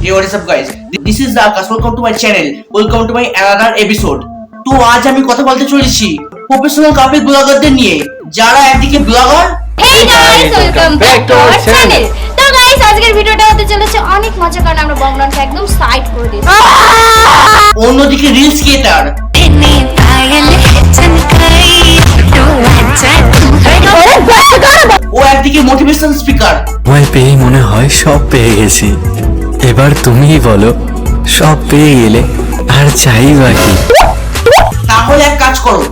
Hey, what is up guys? This is Akash. Welcome to my channel. Welcome to my another episode. তো আজ আমি কথা বলতে চলেছি প্রফেশনাল কাপল ব্লগারদের নিয়ে যারা একদিকে blogger. Hey guys, welcome back to our channel. তো গাইস আজকের ভিডিওটা হতে চলেছে অনেক মজা, কারণ আমরা বংলনকে একদম সাইড করে দিয়েছি। অন্যদিকে রিলস ক্রিয়েটর। ও একদিকে মোটিভেশন স্পিকার। ভয় পেয়ে মনে হয় সব পেয়ে গেছি, এবার তুমিই বলো সব পেয়ে গেলে আর চাই বাকি। তাহলে এক কাজ করো,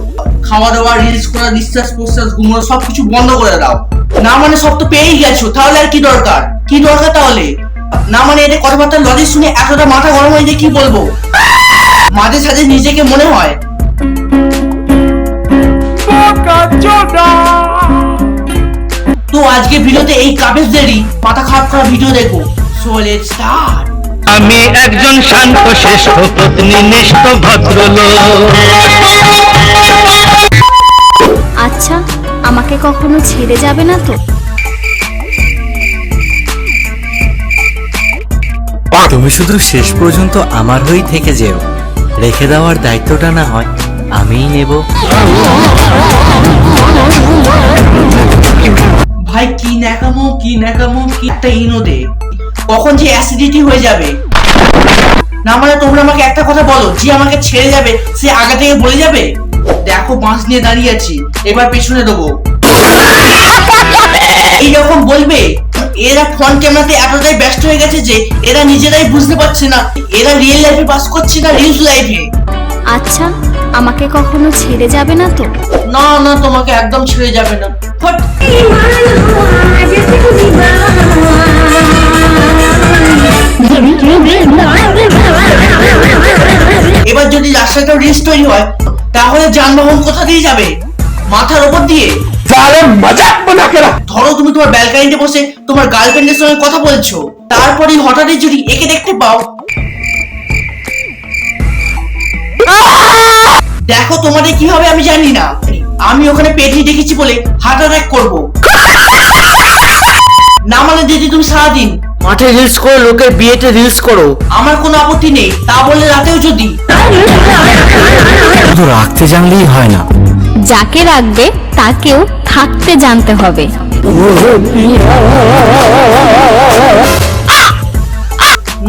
খাওয়া দাওয়া, রিলস করা, নিঃশ্বাস প্রশ্বাস, ঘুমানো সবকিছু বন্ধ করে দাও। না মানে সব তো পেয়েই গেছো, তাহলে আর কি দরকার? কি দরকার তাহলে? না মানে এটা কথাবার্তা লজিক শুনে এতটা মাথা গরম হয়ে যায়, কি বলবো। মাঝে সাঝে নিজেকে মনে হয় তো আজকে ভিডিওতে এই কাপেলদেরই মাথা খারাপ করা ভিডিও দেখো। So let's start. আমি একজন শান্ত শ্রেষ্ঠ পত্নীনিষ্ঠ ভদ্রলোক। আচ্ছা, আমাকে কখনো ছেড়ে যাবে না তো? তুমি শুধু শেষ পর্যন্ত আমার হয়েই থেকে যেও, রেখে দেওয়ার দায়িত্বটা না হয় আমিই নেব। ভাই কি ন্যাকামো কি একটা ইনো দে, কখন যে অ্যাসিডিটি হয়ে যাবে। না মানে তোমরা আমাকে একটা কথা বলো, যে আমাকে ছেড়ে যাবে সে আগে থেকে বলে যাবে। দেখো বাঁশ নিয়ে দাঁড়িয়ে আছি, এবার পেছনে দেবো, এইরকম বলবে। এরা ফোন ক্যামেরাতে এতটাই ব্যস্ত হয়ে গেছে যে এরা নিজেরাই বুঝতে পারছে না এরা রিয়েল লাইফে পাস করছে না রিলস লাইফে। আচ্ছা, আমাকে কখনো ছেড়ে যাবে না তো? না না, তোমাকে একদম ছেড়ে যাবে না। হট। এবার যদি রাস্তাটা রিলস তৈরি হয়, তাহলে যানবাহন কোথা দিয়ে যাবে? মাথার উপর দিয়ে। ধরো তুমি তোমার ব্যালকনিতে বসে তোমার গার্লফ্রেন্ডের সঙ্গে কথা বলছো, তারপরে হঠাৎই যদি একে দেখতে পাও, দেখো তোমাদের কি হবে আমি জানি না। আমি ওখানে পেটি দেখেছি বলে হার্ট অ্যাটাক করবো। না মানে দিদি তুমি সারাদিন মাঠে রিলস করো, লোকের বিয়েতে রিলস করো, আমার কোনো আপত্তি নেই, তা বলে রাতেও যদি। শুধু রাখতে জানলেই হয় না, যাকে রাখবে তাকেও থাকতে জানতে হবে।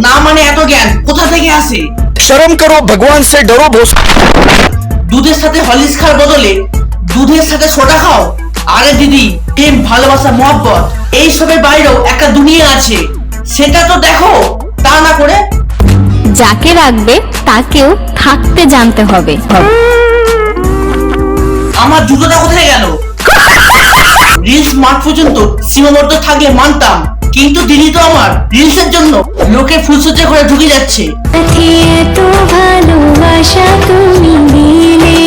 না মানে এত জ্ঞান কোথা থেকে আসে? শরম করো, ভগবান সে ডরো। দুধের সাথে হরলিক্স খাওয়ার বদলে দুধের সাথে সোডা খাও। আরে দিদি, প্রেম, ভালোবাসা, মহব্বত এইসবের বাইরেও একটা দুনিয়া আছে, সেটা তো দেখো। তা না করে যাকে রাখবে তাকেও থাকতে জানতে হবে। আমার জুতোটা কোথায় গেল? রিলস মাঠ পর্যন্ত সীমাবদ্ধ থাকলে মানতাম, কিন্তু দিদি তো আমার রিলসের জন্য লোকে ফুলসজ্জা করে ঢুকে যাচ্ছে। এত ভালোবাসা তুমি দিলে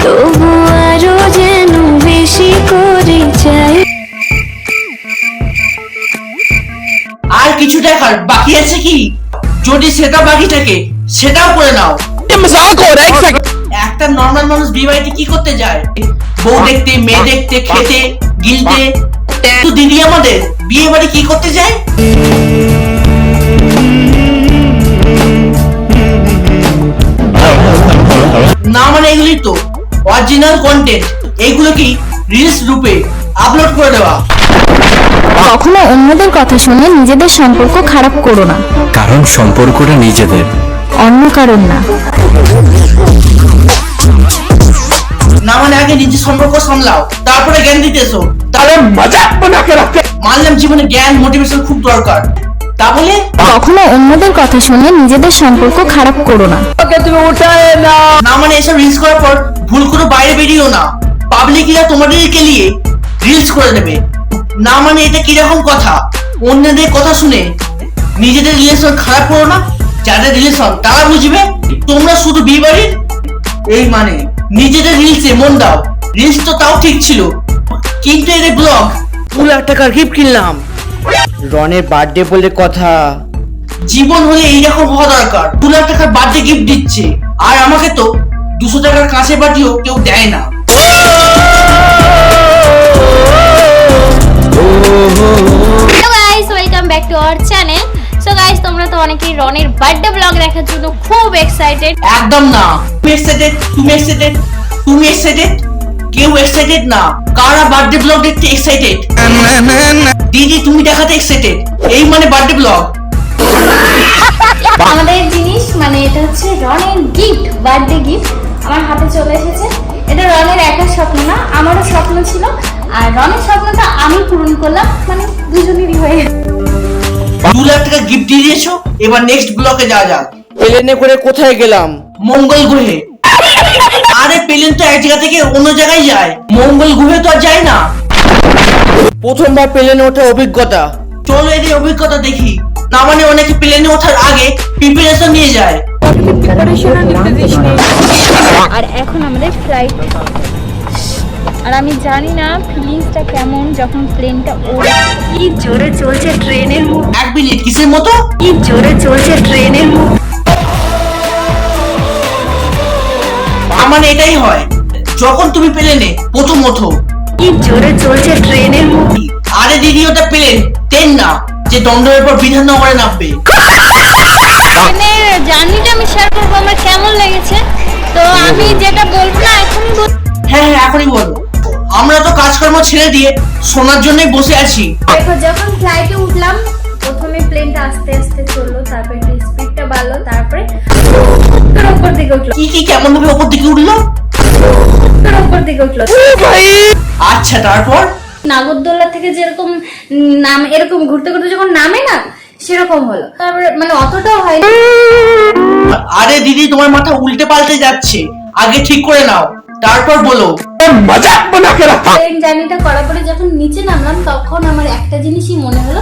তবু আরো যেন বেশি করে চাই। আর কিছু দেখার বাকি আছে কি? যদি সেটা বাকি থাকে সেটাও করে নাও। একটা নর্মাল মানুষ বিয়ে বাড়িতে কি করতে যায়? বউ দেখতে, মেয়ে দেখতে, খেতে, গিলতে। তো দিদি আমাদের বিয়ে বাড়ি কি করতে যায়? না মানে এগুলি তো অরিজিনাল কন্টেন্ট, এইগুলো কি রিলস রূপে আপলোড করে দেওয়া। কখনো অন্যদের কথা শুনে নিজেদের সম্পর্ক খারাপ করো না, কারণ সম্পর্কটা নিজেদের, অন্য কারণ না। না মানে আগে নিজের সম্পর্ক সামলাও, তারপরে জ্ঞান দিতে এসো। তাহলে মজাক বানাকে রাখতে। মানলাম জীবনে জ্ঞান, মোটিভেশন খুব দরকার, তাহলে কখনো অন্যদের কথা শুনে নিজেদের সম্পর্ক খারাপ করো না। তুমি উঠায় না। না মানে এসব রিলস করার পর ভুল করে বাইরে বেরিয়েও না, পাবলিকরা তোমাদেরকে নিয়ে রিলস করে দেবে। না মানে এটা কিরকম কথা? অন্যদের কথা শুনে নিজেদের রিলেশন খারাপ করো না, যাদের রিলেশন তারা বুঝবে। তোমরা শুধু বিয়ে বাড়ির এই মানে নিজেদের রিলসে মন দাও। রিলস তো তাও ঠিক ছিল, কিন্তু এর ব্লগ। 2 লাখ টাকার গিফট কিনলাম, রনের বার্থডে বলে কথা। জীবন হলে এইরকম হওয়া দরকার। 2 লাখ টাকার বার্থডে গিফট দিচ্ছে, আর আমাকে তো 200 টাকার কাঁচের বাটিও কেউ দেয় না। খুব এক্সাইটেড। একদম না। তুমি এক্সাইটেড কেউ এক্সাইটেড না। কারা বার্থডে ব্লগ দেখতে এক্সাইটেড? দিদি তুমি দেখাতে এক্সাইটেড, এই মানে বার্থডে ব্লগ। আমাদের জিনিস মানে এটা হচ্ছে রনের গিফট, বার্থডে গিফট আমার হাতে চলে এসেছে। এটা রনের একার স্বপ্ন না, আমারও স্বপ্ন ছিল, আর রনের স্বপ্নটা আমি পূরণ করলাম, মানে দুজনেরই হয়ে গেল। 2 লাখ টাকা গিফট দিয়ে দিয়েছো, এবার নেক্সট ব্লকে যাওয়া যাক। প্লেনে করে কোথায় গেলাম? মঙ্গল গ্রহে। আরে প্লেন তো এক জায়গা থেকে অন্য জায়গায় যায়, মঙ্গল গ্রহে তো আর যায় না। প্রথমবার প্লেনে ওঠার অভিজ্ঞতা। চলো এদের অভিজ্ঞতা দেখি। না মানে অনেকে প্লেনে ওঠার আগে প্রিপারেশন নিয়ে যায়। আর এখন আমাদের ফ্লাইট, আর আমি জানি না ফিলিংসটা কেমন যখন প্লেনটা ওড়ে। কি জোরে চলছে ট্রেনের মুখ, 1 মিনিট কিসের মতো? কি জোরে চলছে ট্রেনের মুখ। মানে এটাই হয় যখন তুমি প্লেনে প্রথম ওঠো। কি জোরে চলছে ট্রেনের মুখ। আরে দিদি ওটা প্লেন, ট্রেন না যে দণ্ডের পর বিধাননগরে নামবে। ট্রেনের জার্নিটা আমি শেয়ার করবো আমার কেমন লেগেছে, তো আমি যেটা বলবো না এখনই হ্যাঁ এখনই বলো। আমরা তো কাজকর্ম ছেড়ে দিয়ে শোনার জন্যই বসে আছি। দেখো, যখন ফ্লাইটে উঠলাম প্রথমে প্লেনটা আস্তে আস্তে চললো, তারপরে একটু স্পিডটা বাড়লো, তারপরে উপর দিকে উঠলো, কি কেমন ভাবে ওপর দিকে উঠলো? উপর দিকে উঠলো। আচ্ছা তারপর? নাগরদোল্লা থেকে যেরকম নাম এরকম ঘুরতে ঘুরতে যখন নামে না, সেরকম হলো। তারপরে মানে অতটাও হয়নি। আরে দিদি তোমার মাথা উল্টে পাল্টে যাচ্ছে, আগে ঠিক করে নাও তারপর বলো। मजाक बना के रखा। ট্রেন জার্নিটা করার পরে যখন নিচে নামলাম তখন আমার একটা জিনিসই মনে হলো,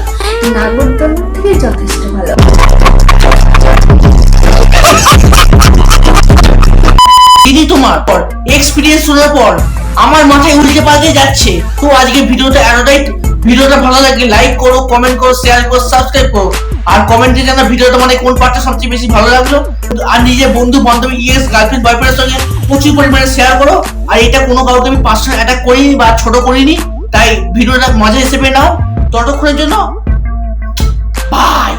নাগরদোল্লা থেকে যথেষ্ট ভালো। দিদি তোমার এক্সপিরিয়েন্স শোনার পর আমার মাথায় উল্টে পাল্টে যাচ্ছে। তো আজকে ভিডিওটা এতটাই। ভিডিওটা ভালো লাগলে লাইক করো, কমেন্ট করো, শেয়ার করো, সাবস্ক্রাইব করো। আর কমেন্টে জানা ভিডিওটা মানে কোন পার্টটা সবচেয়ে বেশি ভালো লাগলো। আর নিজের বন্ধু বান্ধবী, গার্লফ্রেন্ড বয়ফ্রেন্ডের সঙ্গে প্রচুর পরিমাণে শেয়ার করো। আর এটা কোনো কাউকে আমি পার্সোনাল অ্যাটাক করিনি বা ছোট করিনি, তাই ভিডিওটা মজা হিসেবে নাও। ততক্ষণের জন্য বাই।